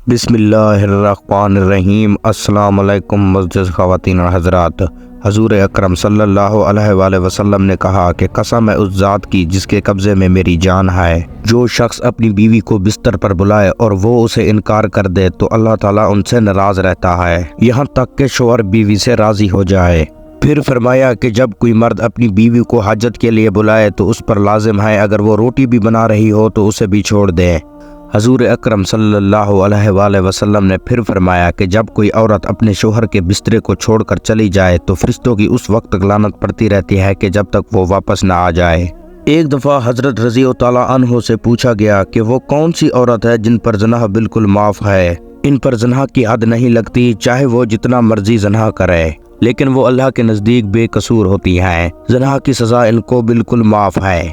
بسم اللہ الرحمن الرحیم۔ السلام علیکم معزز خواتین اور حضرات۔ حضور اکرم صلی اللہ علیہ وآلہ وسلم نے کہا کہ قسم ہے اس ذات کی جس کے قبضے میں میری جان ہے، جو شخص اپنی بیوی کو بستر پر بلائے اور وہ اسے انکار کر دے تو اللہ تعالیٰ ان سے ناراض رہتا ہے یہاں تک کہ شوہر بیوی سے راضی ہو جائے۔ پھر فرمایا کہ جب کوئی مرد اپنی بیوی کو حاجت کے لیے بلائے تو اس پر لازم ہے اگر وہ روٹی بھی بنا رہی ہو تو اسے بھی چھوڑ دے۔ حضور اکرم صلی اللہ علیہ وآلہ وسلم نے پھر فرمایا کہ جب کوئی عورت اپنے شوہر کے بسترے کو چھوڑ کر چلی جائے تو فرشتوں کی اس وقت تک لعنت پڑتی رہتی ہے کہ جب تک وہ واپس نہ آ جائے۔ ایک دفعہ حضرت رضی اللہ تعالیٰ عنہ سے پوچھا گیا کہ وہ کون سی عورت ہے جن پر زنا بالکل معاف ہے؟ ان پر زنا کی حد نہیں لگتی، چاہے وہ جتنا مرضی زنا کرے، لیکن وہ اللہ کے نزدیک بے قصور ہوتی ہیں، زنا کی سزا ان کو بالکل معاف ہے۔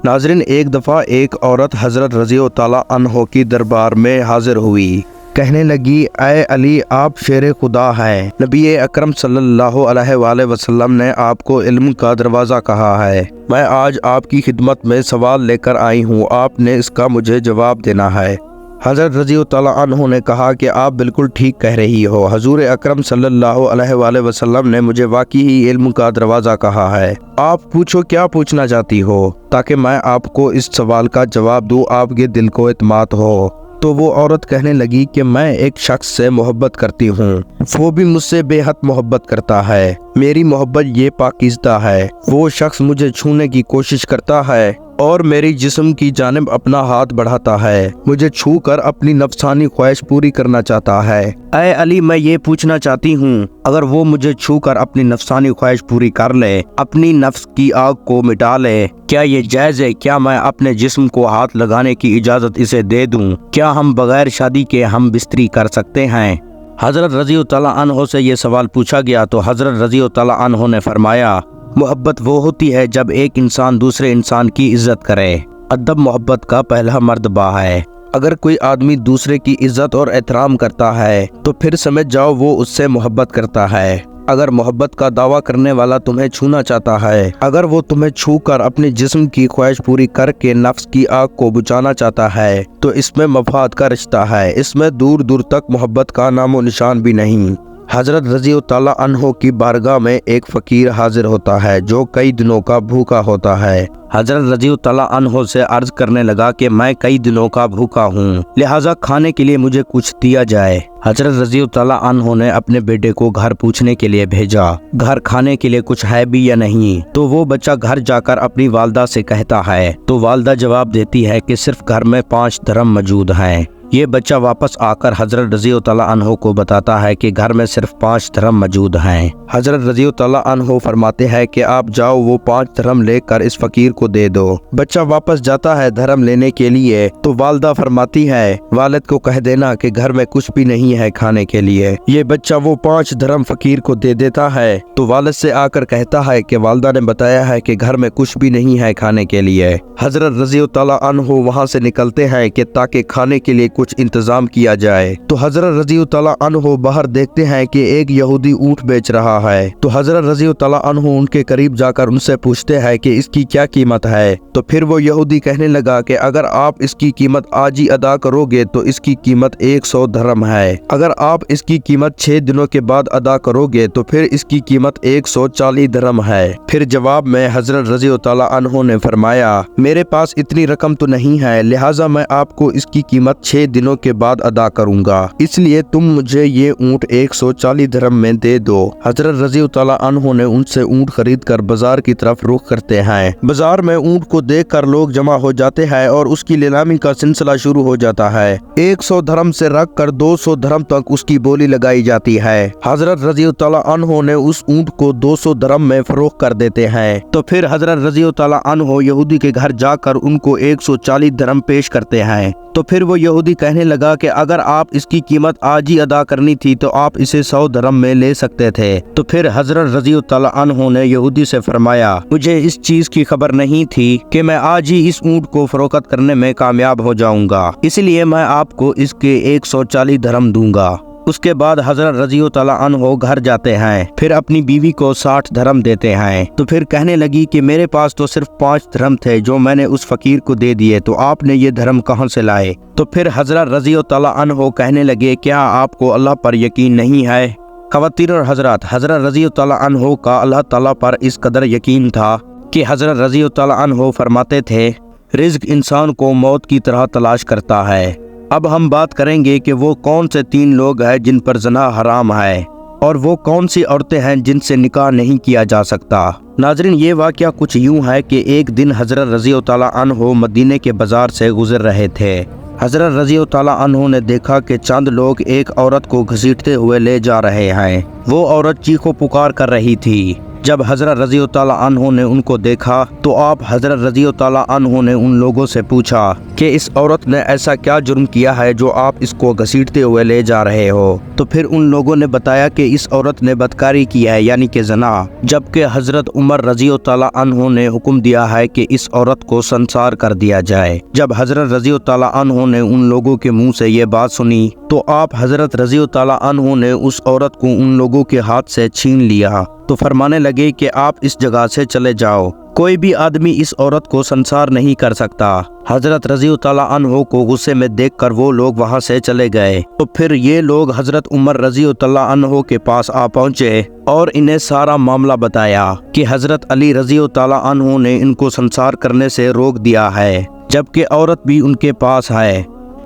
ناظرین، ایک دفعہ ایک عورت حضرت رضی اللہ تعالیٰ عنہ کی دربار میں حاضر ہوئی، کہنے لگی اے علی آپ شیر خدا ہیں، نبی اکرم صلی اللہ علیہ وآلہ وسلم نے آپ کو علم کا دروازہ کہا ہے، میں آج آپ کی خدمت میں سوال لے کر آئی ہوں، آپ نے اس کا مجھے جواب دینا ہے۔ حضرت رضی اللہ تعالیٰ عنہ نے کہا کہ آپ بالکل ٹھیک کہہ رہی ہو، حضور اکرم صلی اللہ علیہ وآلہ وسلم نے مجھے واقعی علم کا دروازہ کہا ہے، آپ پوچھو کیا پوچھنا چاہتی ہو تاکہ میں آپ کو اس سوال کا جواب دوں، آپ کے دل کو اعتماد ہو۔ تو وہ عورت کہنے لگی کہ میں ایک شخص سے محبت کرتی ہوں، وہ بھی مجھ سے بے حد محبت کرتا ہے، میری محبت یہ پاکیزہ ہے، وہ شخص مجھے چھونے کی کوشش کرتا ہے اور میری جسم کی جانب اپنا ہاتھ بڑھاتا ہے، مجھے چھو کر اپنی نفسانی خواہش پوری کرنا چاہتا ہے۔ اے علی میں یہ پوچھنا چاہتی ہوں، اگر وہ مجھے چھو کر اپنی نفسانی خواہش پوری کر لے، اپنی نفس کی آگ کو مٹا لے، کیا یہ جائز ہے؟ کیا میں اپنے جسم کو ہاتھ لگانے کی اجازت اسے دے دوں؟ کیا ہم بغیر شادی کے ہم بستری کر سکتے ہیں؟ حضرت رضی اللہ تعالیٰ عنہ سے یہ سوال پوچھا گیا تو حضرت رضی اللہ تعالیٰ عنہ نے فرمایا محبت وہ ہوتی ہے جب ایک انسان دوسرے انسان کی عزت کرے، ادب محبت کا پہلا مرتبہ ہے۔ اگر کوئی آدمی دوسرے کی عزت اور احترام کرتا ہے تو پھر سمجھ جاؤ وہ اس سے محبت کرتا ہے۔ اگر محبت کا دعویٰ کرنے والا تمہیں چھونا چاہتا ہے، اگر وہ تمہیں چھو کر اپنے جسم کی خواہش پوری کر کے نفس کی آگ کو بجھانا چاہتا ہے تو اس میں مفاد کا رشتہ ہے، اس میں دور دور تک محبت کا نام و نشان بھی نہیں۔ حضرت رضی اللہ تعالیٰ عنہ کی بارگاہ میں ایک فقیر حاضر ہوتا ہے جو کئی دنوں کا بھوکا ہوتا ہے۔ حضرت رضی اللہ تعالیٰ عنہ سے عرض کرنے لگا کہ میں کئی دنوں کا بھوکا ہوں، لہٰذا کھانے کے لیے مجھے کچھ دیا جائے۔ حضرت رضی اللہ تعالیٰ عنہ نے اپنے بیٹے کو گھر پوچھنے کے لیے بھیجا، گھر کھانے کے لیے کچھ ہے بھی یا نہیں؟ تو وہ بچہ گھر جا کر اپنی والدہ سے کہتا ہے تو والدہ جواب دیتی ہے کہ صرف گھر میں 5 درہم موجود ہیں۔ یہ بچہ واپس آ کر حضرت رضی اللہ تعالیٰ عنہ کو بتاتا ہے کہ گھر میں صرف 5 درہم موجود ہیں۔ حضرت رضی اللہ تعالیٰ عنہ فرماتے ہیں کہ آپ جاؤ وہ 5 درہم لے کر اس فقیر کو دے دو۔ بچہ واپس جاتا ہے درہم لینے کے لیے تو والدہ فرماتی ہے والد کو کہہ دینا کہ گھر میں کچھ بھی نہیں ہے کھانے کے لیے۔ یہ بچہ وہ 5 درہم فقیر کو دے دیتا ہے تو والد سے آ کر کہتا ہے کہ والدہ نے بتایا ہے کہ گھر میں کچھ بھی نہیں ہے کھانے کے لیے۔ حضرت رضی اللہ تعالیٰ عنہ وہاں سے نکلتے ہیں کہ تاکہ کھانے کے لیے کچھ انتظام کیا جائے۔ تو حضرت رضی اللہ تعالیٰ عنہ باہر دیکھتے ہیں کہ ایک یہودی اونٹ بیچ رہا ہے، تو حضرت رضی اللہ تعالیٰ عنہ ان کے قریب جا کر ان سے پوچھتے ہیں کہ اس کی کیا قیمت ہے؟ تو پھر وہ یہودی کہنے لگا کہ اگر آپ اس کی قیمت آج ہی ادا کرو گے تو اس کی قیمت 100 درہم ہے، اگر آپ اس کی قیمت 6 دنوں کے بعد ادا کرو گے تو پھر اس کی قیمت 140 درہم ہے۔ پھر جواب میں حضرت رضی اللہ تعالیٰ عنہ نے فرمایا میرے پاس اتنی رقم تو نہیں ہے، لہٰذا میں آپ کو اس کی قیمت 6 دنوں کے بعد ادا کروں گا، اس لیے تم مجھے یہ اونٹ 140 درہم میں دے دو۔ حضرت رضی اللہ تعالیٰ عنہ نے ان سے اونٹ خرید کر بازار کی طرف رخ کرتے ہیں۔ بازار میں اونٹ کو دیکھ کر لوگ جمع ہو جاتے ہیں اور اس کی نیلامی کا سلسلہ شروع ہو جاتا ہے۔ 100 درہم سے رکھ کر 200 درہم تک اس کی بولی لگائی جاتی ہے۔ حضرت رضی اللہ تعالیٰ عنہ نے اس اونٹ کو 200 درہم میں فروخت کر دیتے ہیں۔ تو پھر حضرت رضی اللہ تعالیٰ عنہ یہودی کے گھر جا کر ان کو 140 درہم پیش کرتے ہیں۔ تو پھر وہ یہودی کہنے لگا کہ اگر آپ اس کی قیمت آج ہی ادا کرنی تھی تو آپ اسے 100 درہم میں لے سکتے تھے۔ تو پھر حضرت رضی اللہ تعالیٰ عنہ نے یہودی سے فرمایا مجھے اس چیز کی خبر نہیں تھی کہ میں آج ہی اس اونٹ کو فروخت کرنے میں کامیاب ہو جاؤں گا، اس لیے میں آپ کو اس کے 140 درہم دوں گا۔ اس کے بعد حضرت رضی اللہ عنہ گھر جاتے ہیں، پھر اپنی بیوی کو 60 درہم دیتے ہیں۔ تو پھر کہنے لگی کہ میرے پاس تو صرف 5 درہم تھے جو میں نے اس فقیر کو دے دیے، تو آپ نے یہ درہم کہاں سے لائے؟ تو پھر حضرت رضی اللہ عنہ کہنے لگے کیا آپ کو اللہ پر یقین نہیں ہے؟ خواتین اور حضرات، حضرت رضی اللہ عنہ کا اللہ تعالیٰ پر اس قدر یقین تھا کہ حضرت رضی اللہ عنہ فرماتے تھے رزق انسان کو موت کی طرح تلاش کرتا ہے۔ اب ہم بات کریں گے کہ وہ کون سے 3 لوگ ہیں جن پر زنا حرام ہے، اور وہ کون سی عورتیں ہیں جن سے نکاح نہیں کیا جا سکتا۔ ناظرین، یہ واقعہ کچھ یوں ہے کہ ایک دن حضرت رضی اللہ عنہ مدینے کے بازار سے گزر رہے تھے۔ حضرت رضی اللہ عنہ نے دیکھا کہ چند لوگ ایک عورت کو گھسیٹتے ہوئے لے جا رہے ہیں۔ وہ عورت چیخ و پکار کر رہی تھی۔ جب حضرت رضی اللہ عنہ نے ان کو دیکھا تو آپ حضرت رضی اللہ عنہ نے ان لوگوں سے پوچھا کہ اس عورت نے ایسا کیا جرم کیا ہے جو آپ اس کو گھسیٹتے ہوئے لے جا رہے ہو؟ تو پھر ان لوگوں نے بتایا کہ اس عورت نے بدکاری کی ہے، یعنی کہ زنا، جبکہ حضرت عمر رضی اللہ عنہ نے حکم دیا ہے کہ اس عورت کو سنسار کر دیا جائے۔ جب حضرت رضی اللہ عنہ نے ان لوگوں کے منہ سے یہ بات سنی تو آپ حضرت رضی اللہ عنہ نے اس عورت کو ان لوگوں کے ہاتھ سے چھین لیا، تو فرمانے لگے کہ آپ اس جگہ سے چلے جاؤ، کوئی بھی آدمی اس عورت کو سنسار نہیں کر سکتا۔ حضرت رضی اللہ عنہ کو غصے میں دیکھ کر وہ لوگ وہاں سے چلے گئے۔ تو پھر یہ لوگ حضرت عمر رضی اللہ عنہ کے پاس آ پہنچے اور انہیں سارا معاملہ بتایا کہ حضرت علی رضی اللہ عنہ نے ان کو سنسار کرنے سے روک دیا ہے، جبکہ عورت بھی ان کے پاس ہے۔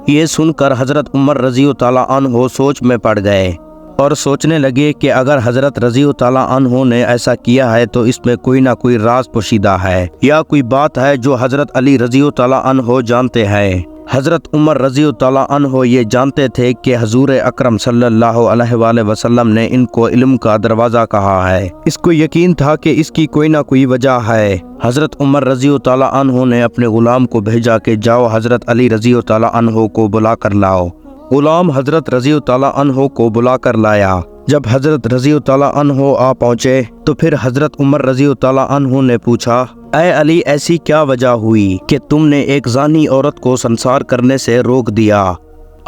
یہ سن کر حضرت عمر رضی اللہ عنہ سوچ میں پڑ گئے اور سوچنے لگے کہ اگر حضرت رضی اللہ عنہ نے ایسا کیا ہے تو اس میں کوئی نہ کوئی راز پوشیدہ ہے، یا کوئی بات ہے جو حضرت علی رضی اللہ عنہ جانتے ہیں۔ حضرت عمر رضی اللہ عنہ یہ جانتے تھے کہ حضور اکرم صلی اللہ علیہ وآلہ وسلم نے ان کو علم کا دروازہ کہا ہے۔ اس کو یقین تھا کہ اس کی کوئی نہ کوئی وجہ ہے۔ حضرت عمر رضی اللہ عنہ نے اپنے غلام کو بھیجا کہ جاؤ حضرت علی رضی اللہ عنہ کو بلا کر لاؤ۔ غلام حضرت رضی اللہ عنہ کو بلا کر لایا۔ جب حضرت رضی اللہ عنہ آ پہنچے تو پھر حضرت عمر رضی اللہ عنہ نے پوچھا اے علی، ایسی کیا وجہ ہوئی کہ تم نے ایک زانی عورت کو سنسار کرنے سے روک دیا؟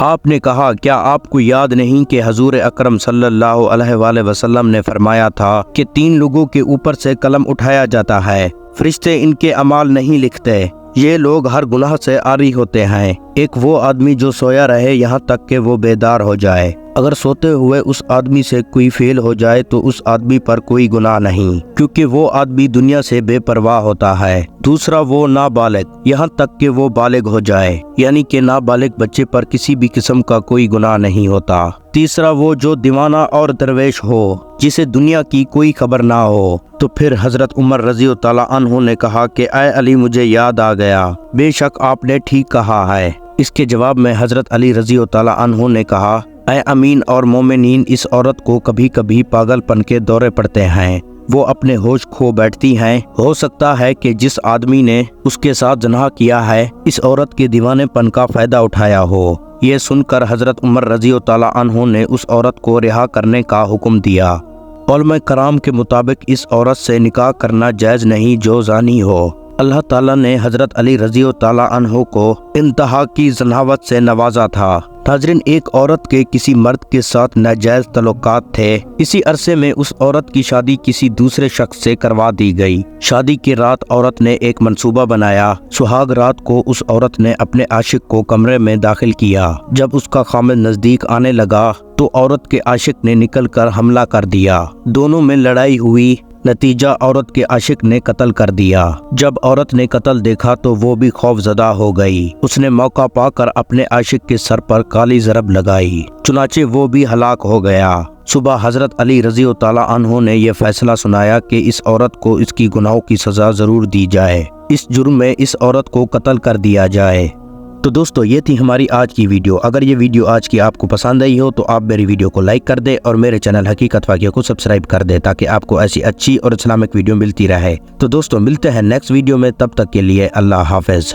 آپ نے کہا کیا آپ کو یاد نہیں کہ حضور اکرم صلی اللہ علیہ وآلہ وسلم نے فرمایا تھا کہ 3 لوگوں کے اوپر سے قلم اٹھایا جاتا ہے، فرشتے ان کے اعمال نہیں لکھتے، یہ لوگ ہر گناہ سے عاری ہوتے ہیں۔ ایک وہ آدمی جو سویا رہے یہاں تک کہ وہ بیدار ہو جائے، اگر سوتے ہوئے اس آدمی سے کوئی فعل ہو جائے تو اس آدمی پر کوئی گناہ نہیں، کیونکہ وہ آدمی دنیا سے بے پرواہ ہوتا ہے۔ دوسرا وہ نابالغ یہاں تک کہ وہ بالغ ہو جائے، یعنی کہ نابالغ بچے پر کسی بھی قسم کا کوئی گناہ نہیں ہوتا۔ تیسرا وہ جو دیوانہ اور درویش ہو، جسے دنیا کی کوئی خبر نہ ہو۔ تو پھر حضرت عمر رضی اللہ عنہ نے کہا کہ اے علی، مجھے یاد آ گیا، بے شک آپ نے ٹھیک کہا ہے۔ اس کے جواب میں حضرت علی رضی اللہ عنہ نے کہا اے امین اور مومنین، اس عورت کو کبھی کبھی پاگل پن کے دورے پڑتے ہیں، وہ اپنے ہوش کھو بیٹھتی ہیں، ہو سکتا ہے کہ جس آدمی نے اس کے ساتھ زنا کیا ہے اس عورت کے دیوانے پن کا فائدہ اٹھایا ہو۔ یہ سن کر حضرت عمر رضی اللہ عنہ نے اس عورت کو رہا کرنے کا حکم دیا۔ علماء کرام کے مطابق اس عورت سے نکاح کرنا جائز نہیں جو زانی ہو۔ اللہ تعالیٰ نے حضرت علی رضی اللہ عنہ کو انتہا کی ذناوت سے نوازا تھا۔ ناظرین، ایک عورت کے کسی مرد کے ساتھ ناجائز تعلقات تھے، اسی عرصے میں اس عورت کی شادی کسی دوسرے شخص سے کروا دی گئی۔ شادی کی رات عورت نے ایک منصوبہ بنایا۔ سہاگ رات کو اس عورت نے اپنے عاشق کو کمرے میں داخل کیا۔ جب اس کا خامد نزدیک آنے لگا تو عورت کے عاشق نے نکل کر حملہ کر دیا۔ دونوں میں لڑائی ہوئی، نتیجہ عورت کے عاشق نے قتل کر دیا۔ جب عورت نے قتل دیکھا تو وہ بھی خوف زدہ ہو گئی۔ اس نے موقع پا کر اپنے عاشق کے سر پر کالی ضرب لگائی، چنانچہ وہ بھی ہلاک ہو گیا۔ صبح حضرت علی رضی اللہ عنہ نے یہ فیصلہ سنایا کہ اس عورت کو اس کی گناہوں کی سزا ضرور دی جائے، اس جرم میں اس عورت کو قتل کر دیا جائے۔ تو دوستو، یہ تھی ہماری آج کی ویڈیو۔ اگر یہ ویڈیو آج کی آپ کو پسند آئی ہو تو آپ میری ویڈیو کو لائک کر دیں اور میرے چینل حقیقت واقعہ کو سبسکرائب کر دیں تاکہ آپ کو ایسی اچھی اور اسلامک ویڈیو ملتی رہے۔ تو دوستو، ملتے ہیں نیکسٹ ویڈیو میں، تب تک کے لیے اللہ حافظ۔